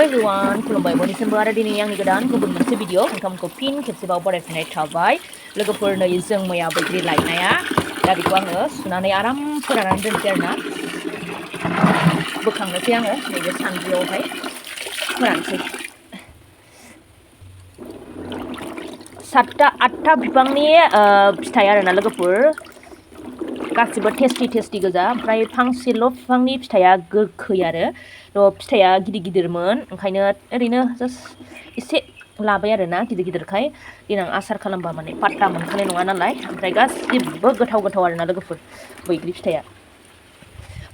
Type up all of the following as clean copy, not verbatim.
everyone, खुलुमबाय बयनिसिमबो आरो दिनै आंनि गोदान गुबुन मोनसे भिडिअ नोंथांमोनखौ फिन खेबसेबाव बरायफिननाय थाबाय लोगोफोर नै जों मैया बैग्रि लायनाया दा बेखौ आङो सुनानै आराम फोराननानै दोनसै आरोना बोखांनोसै आङो नैबे सान्द्रियावहाय फोरानसै 7टा 8टा बिफांनि फिथाइ आरोना लोगोफोर गासिबो टेस्टि गोजा ओमफ्राय फांसेल' बिफांनि फिथाइया गोखै आरो थ' फिथाइया गिदिरमोन ओंखायनो ओरैनो जास्ट एसे लाबाय आरोना गिदिरखाय देनां आसार खालामबा माने पाट्टा मोनखानाय नङा नालाय ओमफ्राय गासिबो गोथाव आरोना लोगोफोर बैग्रि फिथाइया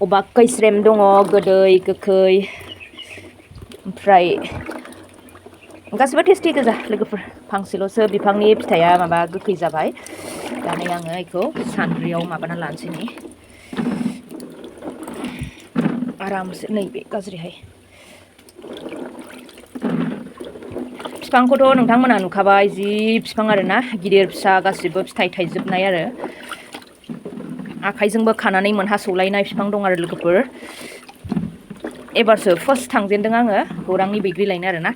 अबा खैस्रेम दङ गोदै गोखै ओमफ्राय गासिबो टेस्टि गोजा लोगोफोर फांसेल'सो बिफांनि फिथाइया माबा गोखै जाबाय दा नै आङो बेखौ सान्द्रियाव माबाना लानोसै नै आरामसे नैबे गाज्रिहाय बिफांखौथ' नोंथांमोना नुखाबाय जि बिफां आरोना गिदिर फिसा गासिबो फिथाइ थाइजोबनाय आरो आखाइजोंबो खानानै मोनहासौलायनाय बिफां दं आरो लोगोफोर एबारसो फार्स्ट थांजेनदों आङो गौरांनि बैग्रि लायनो आरोना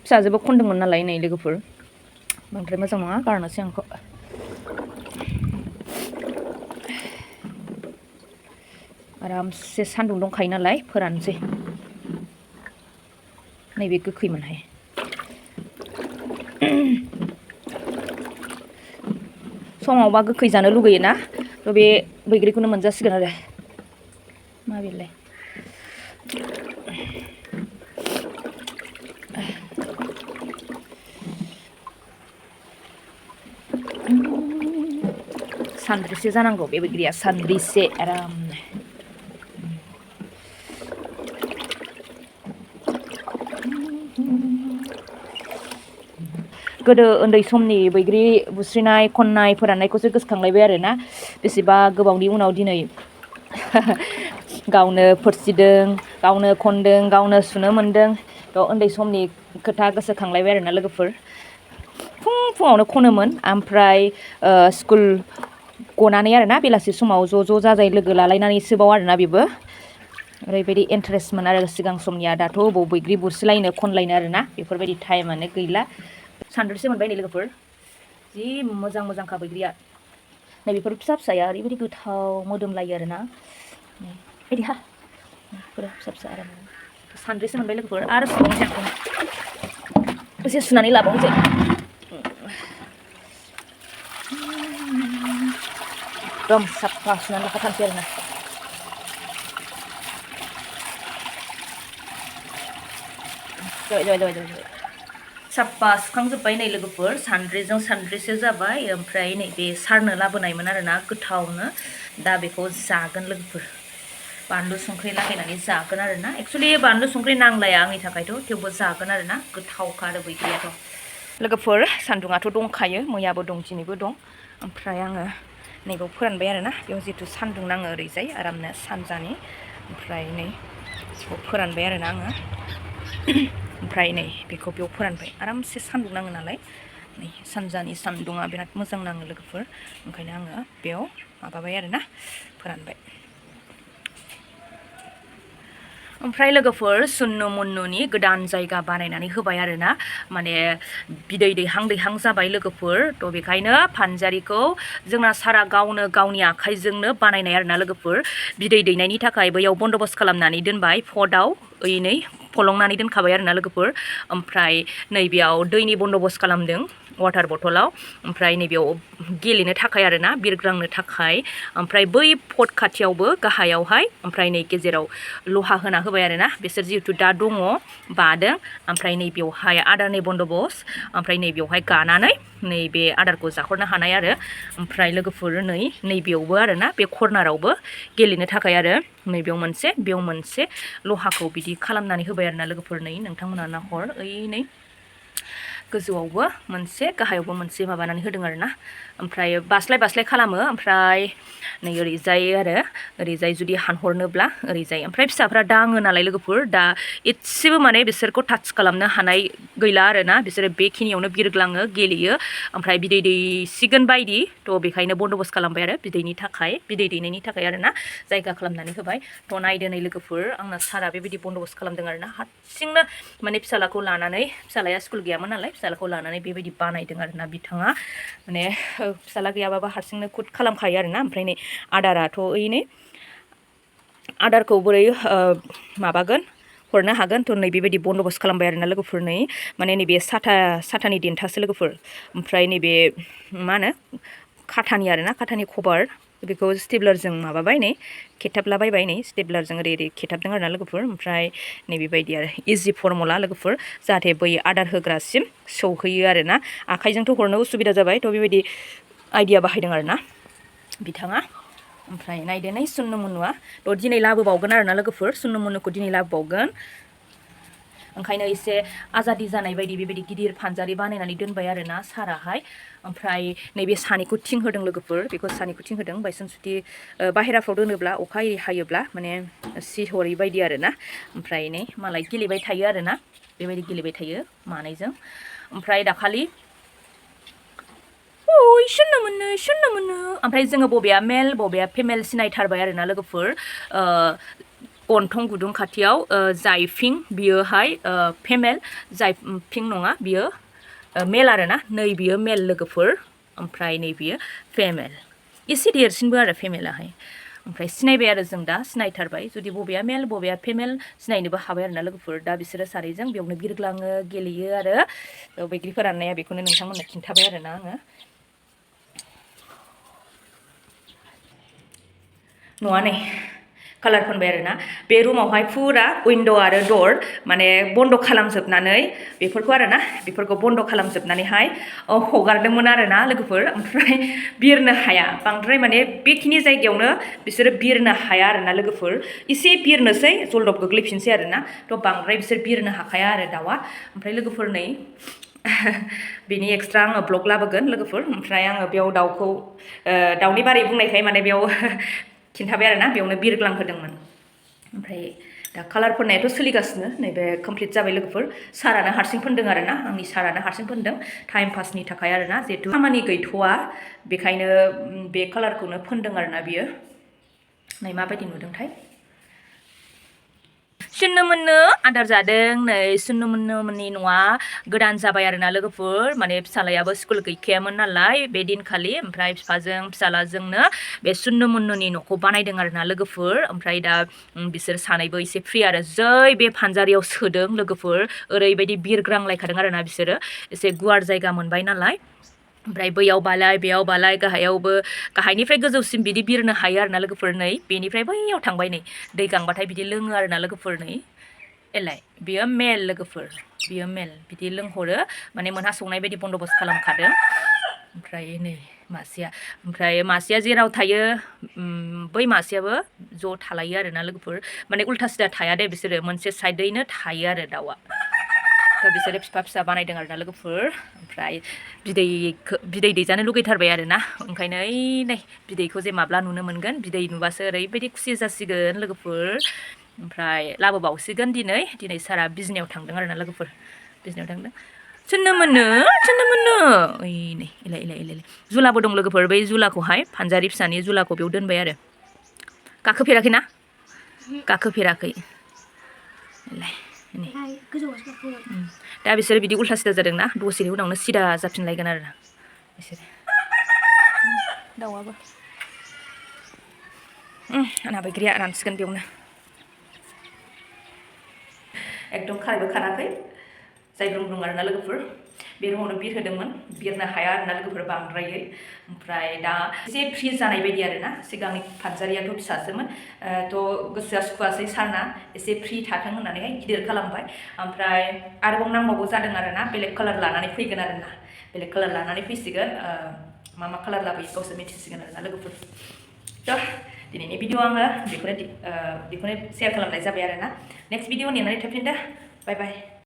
फिसाजोबो खनदोंमोन नालाय नै लोगोफोर बांद्राय मोजां नङा गारनोसै आंखौ आरामसे सान्दुं दंखायो नालाय फोरानसै नैबे गोखैमोनहाय समावबा गोखै जानो लुगैयोना थ' बे बैग्रिखौनो मोनजासिगोन आरो माबेलाय सान्द्रिसे जानांगौ बे बैग्रिया सान्द्रिसे आरामनो गोदो उन्दै समनि बैग्रि बुस्रिनाय खननाय फोराननायखौसो गोसोखांलायबाय आरोना बेसेबा गोबावनि उनाव दिनै गावनो फोरसिदों गावनो खनदों गावनो सुनो मोनदों थ' उन्दै समनि खोथा गोसोखांलायबाय आरोना लोगोफोर फुङावनो खनोमोन ओमफ्राय स्कुल गनानै आरोना बेलासि समाव ज' जाजाय लोगो लालायनानैसोबाव आरोना बेबो ओरैबायदि इन्टारेस्टमोन आरो सिगां समनिया दाथ' बबाव बैग्रि बुरसिलायनो खनलायनो आरोना बेफोरबायदि टाइमानो गैला सान्द्रिसे मोनबाय नै लोगोफोर जि मोजांखा बैग्रिया नै बेफोर फिसाया ओरैबायदि गोथाव मोदोमलायो आरोना बिदि हा फिसा आराम सान्द्रिसे मोनबाय लोगोफोर आरो सुबावनोसै आं एसे सुनानै लाबावनोसै एकदम साफा सुनानै लाखाथारसै आरोना जाबाय साफा सुखांजोब्बाय नै लोगोफोर सान्द्रिजों सान्द्रिसे जाबाय ओमफ्राय नैबे सारनो लाबोनायमोन आरोना गोथावनो दा बेखौ जागोन लोगोफोर बानलु संख्रि लागायनानै जागोन आरोना एक्सुवेलि बानलु संख्रि नांलाया आंनि थाखायथ' थेवबो जागोन आरोना गोथावखा आरो बैग्रियाथ' लोगोफोर सान्दुङाथ' दंखायो मैयाबो दं दिनैबो दं ओमफ्राय आङो नैबाव फोरानबाय आरोना बेयाव जिहेतु सान्दुं नाङो ओरैजाय आरामनो सानजानि ओमफ्राय नै बेखौ फोरानबाय आरोना आङो ओमफ्राय नै बेखौ बेयाव फोरानबाय आरामसे सान्दुं नाङो नालाय नै सानजानि सान्दुङा बिराद मोजां नाङो लोगोफोर ओंखायनो आङो बेयाव माबाबाय आरोना फोरानबाय ओमफ्राय लोगोफोर सुन्नु मुन्नुनि गोदान जायगा बानायनानै होबाय आरोना माने बिदै दैहां जाबाय लोगोफोर थ' बेखायनो फानजारिखौ जोंना सारा गावनो गावनि आखाइजोंनो बानायनाय आरोना लोगोफोर बिदै दैनायनि थाखाय बैयाव बन्दबस्त खालामनानै दोनबाय पटआव ओइनै फलंनानै दोनखाबाय आरोना लोगोफोर ओमफ्राय नैबेयाव दैनि बन्दबस्त खालामदों वाटार बथलाव ओमफ्राय नैबेयाव गेलेनो थाखाय आरोना बिरग्रांनो थाखाय ओमफ्राय बै पट खाथियावबो गाहायावहाय ओमफ्राय नै गेजेराव लहा होना होबाय आरोना बिसोर जिहेतु दा दङ बादों ओमफ्राय नैबेयावहाय आदारनि बन्दबस्त ओमफ्राय नैबेयावहाय गानानै नैबे आदारखौ जाहरनो हानाय आरो ओमफ्राय लोगोफोर नैबेयावबो आरोना बे कर्नारावबो गेलेनो थाखाय आरो नैबेयाव मोनसे बेयाव मोनसे लहाखौ बिदि खालामनानै होबाय आरोना लोगोफोर नै नोंथांमोना नाहर ओइ नै गोजौआवबो मोनसे गाहायावबो मोनसे माबानानै होदों आरोना ओमफ्राय बास्लाय खालामो ओमफ्राय नै ओरैजाय आरो ओरैजाय जुदि हानहरनोब्ला ओरैजाय ओमफ्राय फिसाफ्रा दाङो नालाय लोगोफोर दा एसेबो माने बिसोरखौ टाच खालामनो हानाय गैला आरोना बिसोरो बेखिनियावनो बिरग्लाङो गेलेयो ओमफ्राय बिदै दैसिगोन बायदि थ' बेखायनो बन्दबस्त खालामबाय आरो बिदै दैनायनि थाखाय आरोना जायगा खालामनानै होबाय थ' नायदो नै लोगोफोर आंना सारा बेबायदि बन्दबस्त खालामदों आरोना हारसिंनो माने फिसालाखौ लानानै फिसालाया स्कुल गैयामोन नालाय फिसालाखौ लानानै बेबायदि बानायदों आरोना बिथाङा माने फिसाला गैयाबाबो हारसिंनो खुद खालामखायो आरोना ओमफ्राय नै आदाराथ' ओइनै आदारखौ बोरै माबागोन हरनो हागोन थ' नै बेबायदि बन्दबस्त खालामबाय आरोना लोगोफोर नै माने नैबे साथानि देन्थासो लोगोफोर ओमफ्राय नैबे मा होनो खाथानि कभार बेखौ स्टेबलारजों माबाबाय नै खेथाबलाबायबाय नै स्टेबलारजों ओरै खेथाबदों आरोना लोगोफोर ओमफ्राय नै बेबायदि आरो इजि फर्मुला लोगोफोर जाहाथे बै आदार होग्रासिम सौहैयो आरोना आखाइजोंथ' हरनो उसुबिदा जाबाय थ' बेबायदि आइडिया बाहायदों आरोना बिथाङा ओमफ्राय नायदो नै सुन्नु मुन्नुआ थ' दिनै लाबोबावगोन आरोना लोगोफोर सुन्नु मुन्नुखौ दिनै लाबोबावगोन ओंखायनो एसे आजादि जानाय बायदि बेबायदि गिदिर फानजारि बानायनानै दोनबाय आरोना साराहाय ओमफ्राय नैबे सानिखौ थिं होदों लोगोफोर बेखौ सानिखौ थिं होदों बायसान्स जुदि बाहेराफ्राव दोनोब्ला अखा एरि हायोब्ला माने सिहरै बायदि आरोना ओमफ्राय नै मालाय गेलेबाय थायो आरोना बेबायदि गेलेबाय थायो मानैजों ओमफ्राय दाखालि सुन्नु मोनो ओमफ्राय जोङो बबेया मेल बबेया फिमेल सिनायथारबाय आरोना लोगोफोर गन्थं गुदुं खाथियाव जायफिं बियोहाय फिमेल जायफिं नङा बियो मेल आरोना नै बियो मेल लोगोफोर ओमफ्राय नै बियो फिमेल एसे देरसिनबो आरो फिमेलाहाय ओमफ्राय सिनायबाय आरो जों दा सिनायथारबाय जुदि बबेया मेल बबेया फिमेल सिनायनोबो हाबाय आरोना लोगोफोर दा बिसोरो सानैजों बेयावनो बिरग्लाङो गेलेयो आरो बैग्रि फोराननाया बेखौनो नोंथांमोननो खिन्थाबाय आरोना आङो नङा नै कालार फोनबाय आरोना बे रुमावहाय फुरा उइन्ड' आरो दर माने बन्द' खालामजोबनानै बेफोरखौ आरोना बेफोरखौ बन्द' खालामजोबनानैहाय हगारदोंमोन आरोना लोगोफोर ओमफ्राय बिरनो हाया बांद्राय माने बेखिनि जायगायावनो बिसोरो बिरनो हाया आरोना लोगोफोर एसे बिरनोसै जलदब गोग्लैफिनसै आरोना थ' बांद्राय बिसोर बिरनो हाखाया आरो दाउआ ओमफ्राय लोगोफोर नै बेनि एक्सट्रा आङो ब्लग लाबोगोन लोगोफोर ओमफ्राय आङो बेयाव दाउनि बारै बुंनायखाय माने बेयाव खिन्थाबाय आरोना बेयावनो बिरग्लांहोदोंमोन ओमफ्राय दा कालार फोननायाथ' सोलिगासिनो नैबे कमप्लिट जाबाय लोगोफोर सारानो हारसिं फोनदों आरोना आंनि सारानो हारसिं फोनदों टाइम पासनि थाखाय आरोना जिहेथु खामानि गैथ'वा बेखायनो बे कालारखौनो फोनदों आरोना बियो नै माबायदि नुदोंथाय सुन्नु मुन्नु आदार जादों नै सुन्नु मुन्नुनि न'आ गोदान जाबाय आरोना लोगोफोर माने फिसालायाबो स्कुल गैखायामोन नालाय बे दिनखालि ओमफ्राय बिफाजों फिसालाजोंनो बे सुन्नु मुन्नुनि न'खौ बानायदों आरोना लोगोफोर ओमफ्राय दा बिसोर सानैबो एसे फ्रि आरो जै बे फानजारियाव सोदों लोगोफोर ओरैबायदि बिरग्रांलायखादों आरोना बिसोरो एसे गुवार जायगा मोनबाय नालाय ओमफ्राय बैयाव बालाय बेयाव बालाय गाहायावबो गाहायनिफ्राय गोजौसिम बिदि बिरनो हायो आरोना लोगोफोर नै बेनिफ्राय बैयाव थांबाय नै दै गांबाथाय बिदि लोङो आरोना लोगोफोर नै एलाय बियो मेल लोगोफोर बियो मेल बिदि लोंहरो माने मोनहासौनाय बायदि बन्दबस्त खालामखादों ओमफ्राय नै मासेया जेराव थायो बै मासेयाबो ज' थालायो आरोना लोगोफोर माने उल्था सिदा थाया दे बिसोरो मोनसे साइडैनो थायो आरो दाउआ दा बिसोरो फिसा बानायदों आरोना लोगोफोर ओमफ्राय बिदै दैजानो लुगैथारबाय आरोना ओंखायनो नै बिदैखौ जे माब्ला नुनो मोनगोन बिदै नुबासो ओरैबायदि खुसि जासिगोन लोगोफोर ओमफ्राय लाबोबावसिगोन दिनै सारा बिजनियाव थांदों आरोना लोगोफोर बिजनियाव थांदों सुन्नु मुन्नु ओइ नै इलाय जुलाबो दं लोगोफोर बै जुलाखौहाय फानजारि फिसानि जुलाखौ बेयाव दोनबाय आरो गाखोफेराखैना गाखोफेराखै दा बिसोरो बिदि उल्था सिदा जादोंना दसेनि उनावनो सिदा जाफिनलायगोन आरो बिसोरो दाउआबो आंना बैग्रिया रानसिगोन बेयावनो एकदम खारबो खाराखै जायब्रुं आरोना लोगोफोर बे रुमावनो बिरहोदोंमोन बिरनो हाया आरोना लोगोफोर बांद्रायै ओमफ्राय दा एसे फ्रि जानाय बायदि आरोना सिगांनि फानजारियाथ' फिसासोमोन थ' गोसोआ सुखुवासै सारना एसे फ्रि थाथों होननानैहाय गिदिर खालामबाय ओमफ्राय आरोबाव नांबावगौ जादों आरोना बेलेग कालार लानानै फैगोन आरोना बेलेग कालार लानानै फैसिगोन मा कालार लाबोयो गावसोर मिथिसिगोन आरोना लोगोफोर थ' दिनैनि भिडिअ आङो बेखौनो शेयार खालामनाय जाबाय आरोना नेक्स्ट भिडिअ नेनानै थाफिनदो बाय बाय